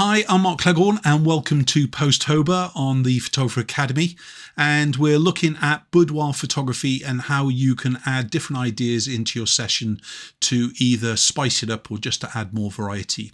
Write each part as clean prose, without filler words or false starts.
Hi, I'm Mark Cleghorn and welcome to Pose-Tober on the Photographer Academy, and we're looking at boudoir photography and how you can add different ideas into your session to either spice it up or just to add more variety.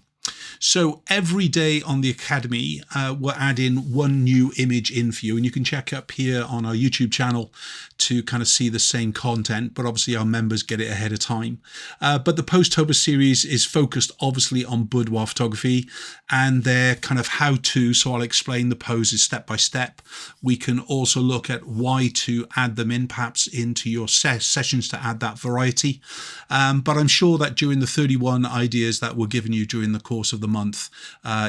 So every day on the Academy, we're adding one new image in for you, and you can check up here on our YouTube channel to kind of see the same content, but obviously our members get it ahead of time. But the Pose-Tober series is focused obviously on boudoir photography and their kind of how-to, so I'll explain the poses step by step. We can also look at why to add them in, perhaps into your sessions to add that variety. But I'm sure that during the 31 ideas that we're giving you during the course of the month,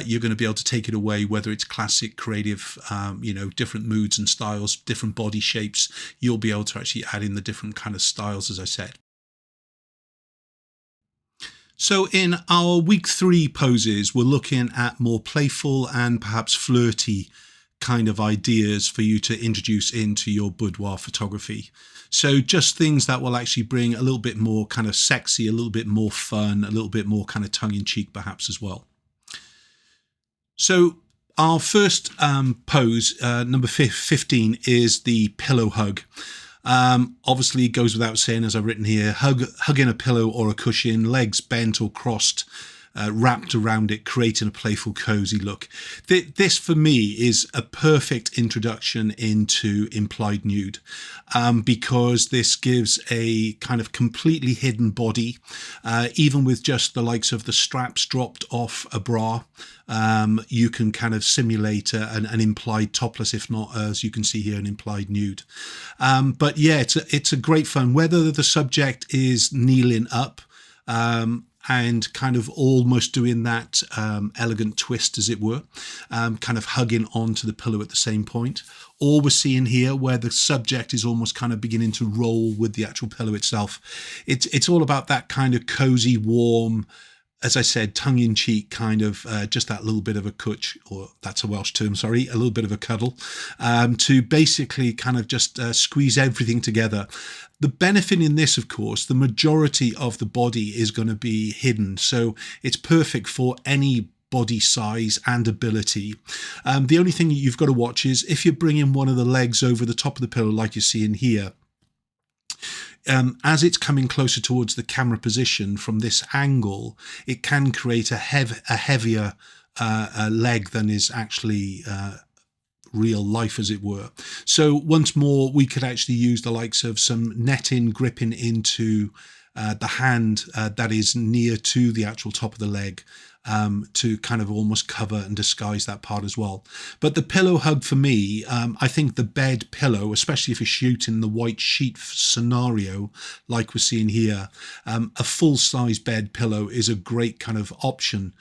you're going to be able to take it away, whether it's classic, creative, different moods and styles, different body shapes. You'll be able to actually add in the different kind of styles, as I said. So in our week 3 poses, we're looking at more playful and perhaps flirty kind of ideas for you to introduce into your boudoir photography. So just things that will actually bring a little bit more kind of sexy, a little bit more fun, a little bit more kind of tongue-in-cheek perhaps as well. So our first pose, number 15, is the pillow hug. Obviously it goes without saying, as I've written here, hugging a pillow or a cushion, legs bent or crossed, wrapped around it, creating a playful, cozy look. This for me is a perfect introduction into implied nude, because this gives a kind of completely hidden body, even with just the likes of the straps dropped off a bra. You can kind of simulate an implied topless, if not, as you can see here, an implied nude. But yeah, it's a great fun, whether the subject is kneeling up, and kind of almost doing that elegant twist, as it were, kind of hugging onto the pillow at the same point. Or we're seeing here where the subject is almost kind of beginning to roll with the actual pillow itself. It's all about that kind of cozy, warm, as I said, tongue-in-cheek kind of, just that little bit of a cwtch, or that's a Welsh term, sorry, a little bit of a cuddle, to basically kind of just squeeze everything together. The benefit in this, of course, the majority of the body is going to be hidden, so it's perfect for any body size and ability. The only thing you've got to watch is if you're bringing one of the legs over the top of the pillow, like you see in here, as it's coming closer towards the camera position from this angle, it can create a heavier leg than is actually real life, as it were. So once more, we could actually use the likes of some netting gripping into the hand that is near to the actual top of the leg, to kind of almost cover and disguise that part as well. But the pillow hug for me, I think the bed pillow, especially if you're shooting the white sheet scenario like we're seeing here, a full-size bed pillow is a great kind of option.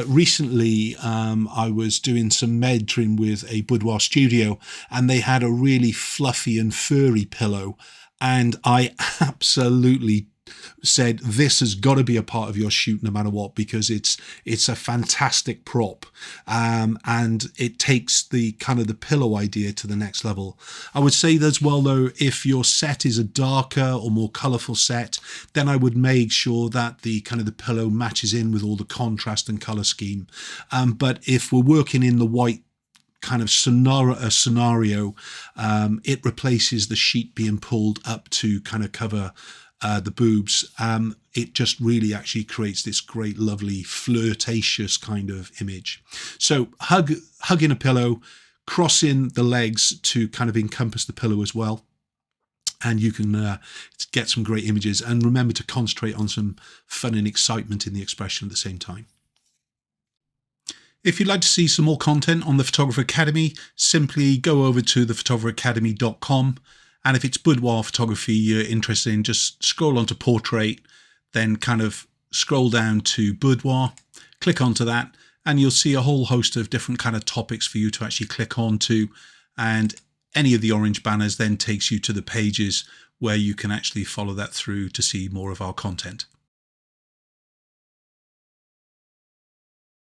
Recently, I was doing some mentoring with a boudoir studio, and they had a really fluffy and furry pillow, and I absolutely said this has got to be a part of your shoot no matter what, because it's a fantastic prop, and it takes the kind of the pillow idea to the next level. I would say as well though, if your set is a darker or more colorful set, then I would make sure that the kind of the pillow matches in with all the contrast and color scheme. But if we're working in the white kind of scenario, it replaces the sheet being pulled up to kind of cover the boobs. It just really actually creates this great, lovely, flirtatious kind of image. So hugging a pillow, crossing the legs to kind of encompass the pillow as well. And you can get some great images, and remember to concentrate on some fun and excitement in the expression at the same time. If you'd like to see some more content on the Photographer Academy, simply go over to thephotographeracademy.com. And if it's boudoir photography you're interested in, just scroll onto portrait, then kind of scroll down to boudoir, click onto that, and you'll see a whole host of different kind of topics for you to actually click onto. And any of the orange banners then takes you to the pages where you can actually follow that through to see more of our content.